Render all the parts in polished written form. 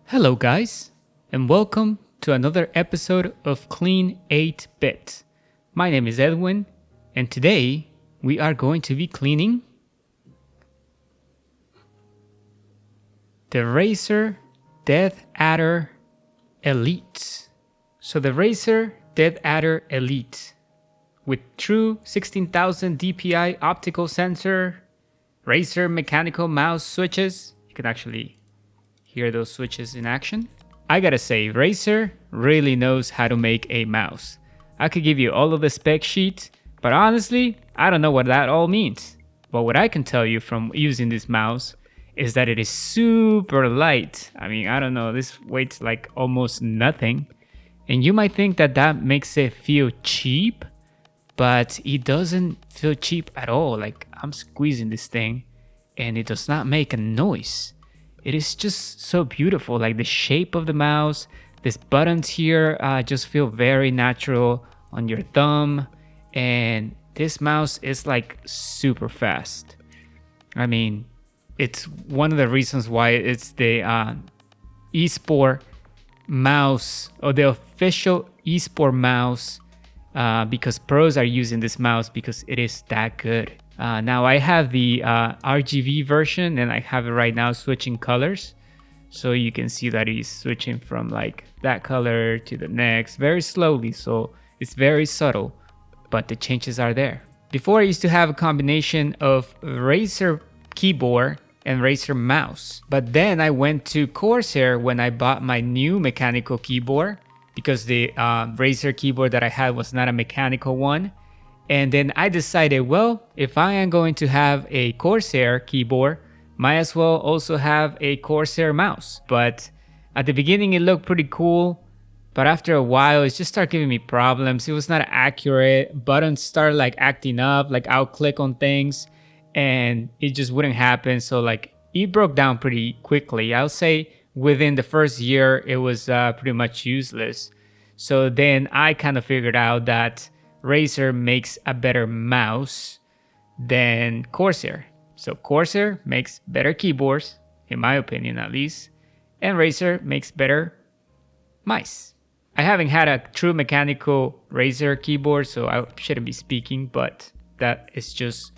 Hello, guys, and welcome to another episode of Clean 8-Bit. My name is Edwin, and today we are going to be cleaning the Razer Deathadder Elite. So the Razer Deathadder Elite with true 16,000 dpi optical sensor, Razer mechanical mouse switches. You can actually hear those switches in action. I gotta say, Razer really knows how to make a mouse. I could give you all of the spec sheet, but honestly, I don't know what that all means. But what I can tell you from using this mouse is that it is super light. I mean, I don't know, this weighs like almost nothing. And you might think that that makes it feel cheap, but it doesn't feel cheap at all. Like, I'm squeezing this thing and it does not make a noise. It is just so beautiful. Like the shape of the mouse, these buttons here just feel very natural on your thumb. And this mouse is like super fast. I mean, it's one of the reasons why it's the eSport mouse, or the official eSport mouse, because pros are using this mouse because it is that good. Now I have the RGB version, and I have it right now switching colors. So you can see that it's switching from like that color to the next very slowly. So it's very subtle, but the changes are there. Before I used to have a combination of Razer keyboard and Razer mouse. But then I went to Corsair when I bought my new mechanical keyboard, because the Razer keyboard that I had was not a mechanical one. And then I decided, well, if I am going to have a Corsair keyboard, might as well also have a Corsair mouse. But at the beginning it looked pretty cool, but after a while it just started giving me problems. It was not accurate. Buttons started like acting up, like I'll click on things and it just wouldn't happen. So like it broke down pretty quickly. I'll say within the first year it was pretty much useless. So then I kind of figured out that Razer makes a better mouse than Corsair. So Corsair makes better keyboards, in my opinion at least, and Razer makes better mice. I haven't had a true mechanical Razer keyboard, so I shouldn't be speaking, but that is just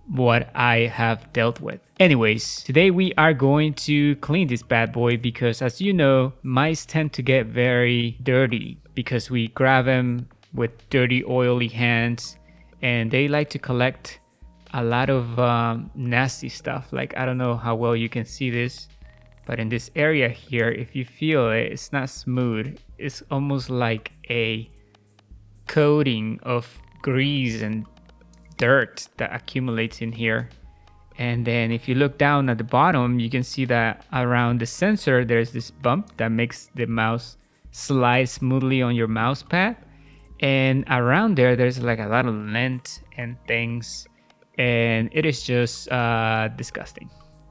what I have dealt with. Anyways, today we are going to clean this bad boy because, as you know, mice tend to get very dirty because we grab them with dirty, oily hands, and they like to collect a lot of nasty stuff. Like, I don't know how well you can see this, but in this area here, if you feel it, it's not smooth. It's almost like a coating of grease and dirt that accumulates in here. And then if you look down at the bottom, you can see that around the sensor there's this bump that makes the mouse slide smoothly on your mouse pad. And around there's like a lot of lint and things, and it is just disgusting.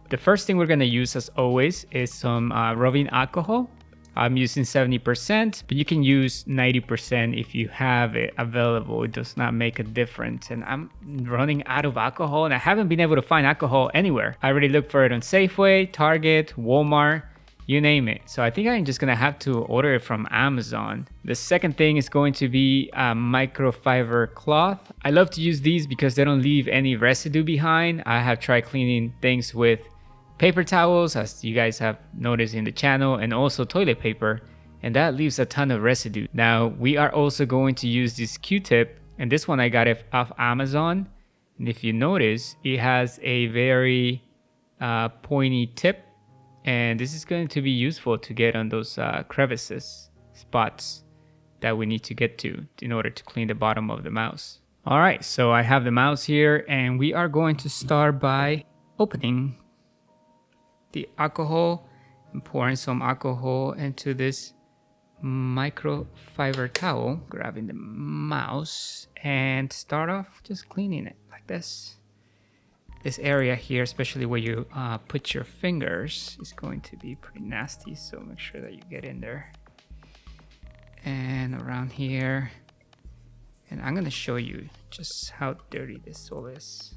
The first thing we're gonna use, as always, is some rubbing alcohol. I'm using 70%, but you can use 90% if you have it available. It does not make a difference. And I'm running out of alcohol, and I haven't been able to find alcohol anywhere. I already looked for it on Safeway, Target, Walmart, you name it. So I think I'm just gonna have to order it from Amazon. The second thing is going to be a microfiber cloth. I love to use these because they don't leave any residue behind. I have tried cleaning things with paper towels, as you guys have noticed in the channel, and also toilet paper, and that leaves a ton of residue. Now we are also going to use this Q-tip, and this one I got it off Amazon. And if you notice, it has a very pointy tip, and this is going to be useful to get on those crevices, spots that we need to get to in order to clean the bottom of the mouse. All right, so I have the mouse here, and we are going to start by opening the alcohol and pouring some alcohol into this microfiber towel, grabbing the mouse, and start off just cleaning it like this. This area here, especially where you put your fingers, is going to be pretty nasty, so make sure that you get in there. And around here, and I'm gonna show you just how dirty this all is.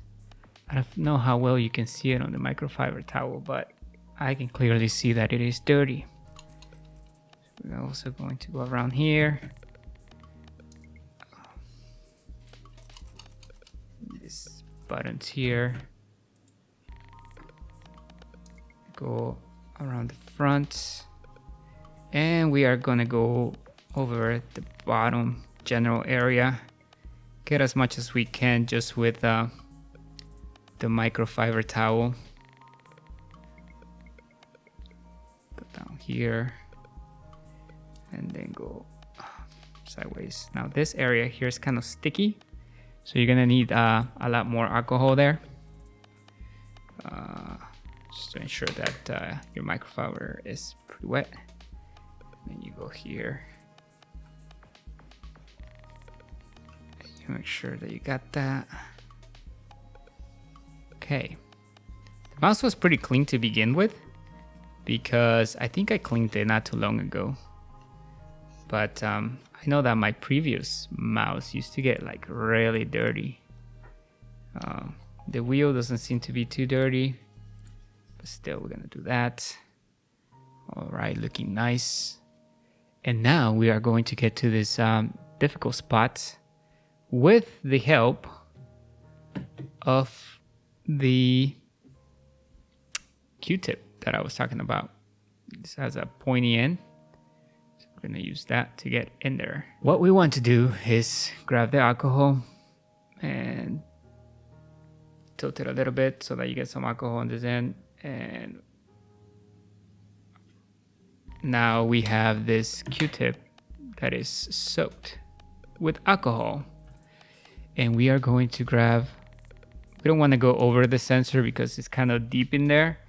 I don't know how well you can see it on the microfiber towel, but I can clearly see that it is dirty. We're also going to go around here. These buttons here. Go around the front. And we are gonna go over the bottom general area. Get as much as we can just with the microfiber towel. Go down here and then go sideways. Now this area here is kind of sticky, so you're gonna need a lot more alcohol there, just to ensure that your microfiber is pretty wet. Then you go here. You make sure that you got that. Okay. The mouse was pretty clean to begin with, because I think I cleaned it not too long ago. But I know that my previous mouse used to get like really dirty. The wheel doesn't seem to be too dirty, but still we're gonna do that. All right, looking nice. And now we are going to get to this difficult spot with the help of the Q-tip that I was talking about. This has a pointy end, so we're gonna use that to get in there. What we want to do is grab the alcohol and tilt it a little bit so that you get some alcohol on this end, and now we have this Q-tip that is soaked with alcohol, and we are going to grab, we don't want to go over the sensor because it's kind of deep in there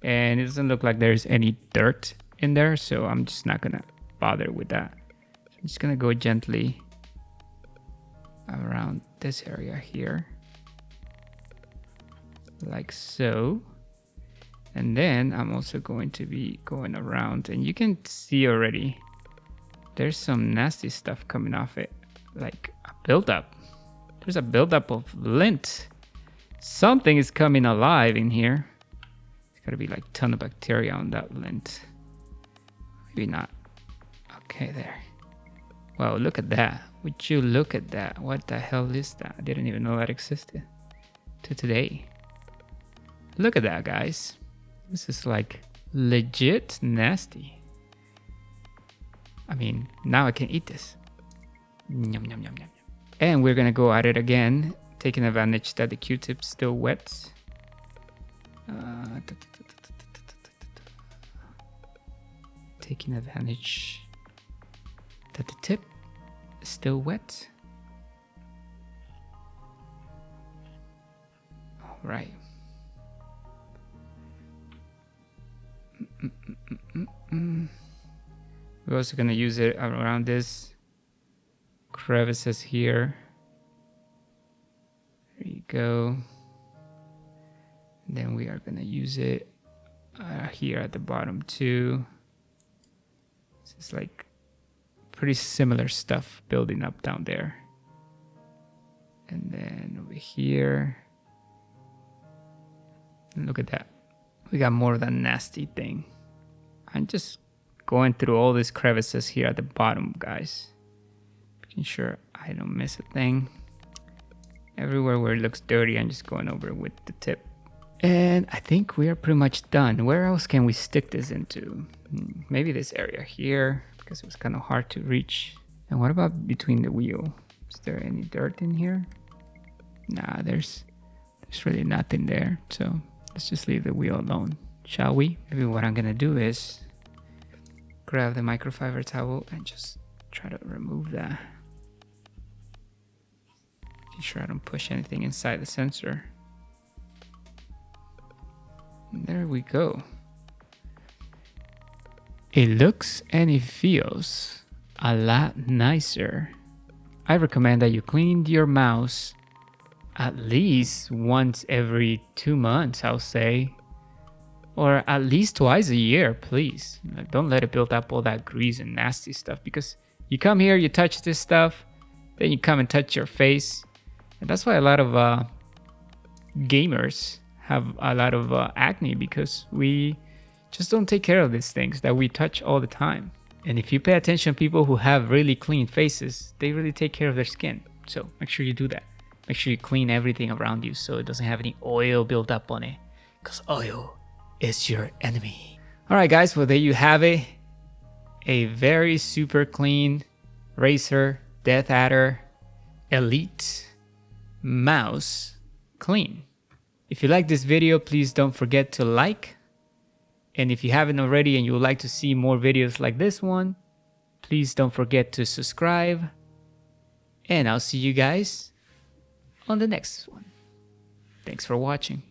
and it doesn't look like there's any dirt in there, so I'm just not gonna bother with that. So I'm just gonna go gently around this area here, like so. And then I'm also going to be going around, and you can see already there's some nasty stuff coming off it, like a buildup. There's a buildup of lint. Something is coming alive in here. It's gotta be like a ton of bacteria on that lint. Maybe not. Okay, there. Wow, look at that. Would you look at that? What the hell is that? I didn't even know that existed to today. Look at that, guys. This is like legit nasty. I mean, now I can eat this. Yum, yum, yum, yum. And we're gonna go at it again, taking advantage that the Q-tip's still wet. Taking advantage that the tip is still wet. All right. We're also gonna use it around this crevices here. There you go. And then we are gonna use it here at the bottom too. This is like pretty similar stuff building up down there. And then over here, look at that. We got more of that nasty thing. I'm just going through all these crevices here at the bottom, guys. Making sure I don't miss a thing. Everywhere where it looks dirty, I'm just going over with the tip. And I think we are pretty much done. Where else can we stick this into? Maybe this area here, because it was kind of hard to reach. And what about between the wheel? Is there any dirt in here? Nah, there's really nothing there. So let's just leave the wheel alone, shall we? Maybe what I'm gonna do is grab the microfiber towel and just try to remove that. Be sure I don't push anything inside the sensor. And there we go. It looks and it feels a lot nicer. I recommend that you clean your mouse at least once every 2 months, I'll say. Or at least twice a year, please. Don't let it build up all that grease and nasty stuff, because you come here, you touch this stuff, then you come and touch your face. And that's why a lot of gamers have a lot of acne, because we just don't take care of these things that we touch all the time. And if you pay attention, people who have really clean faces, they really take care of their skin. So make sure you do that. Make sure you clean everything around you so it doesn't have any oil built up on it, because oil is your enemy. All right, guys, well, there you have it. A very super clean Razer Deathadder Elite mouse clean. If you like this video, please don't forget to like. And if you haven't already and you would like to see more videos like this one, please don't forget to subscribe. And I'll see you guys on the next one. Thanks for watching.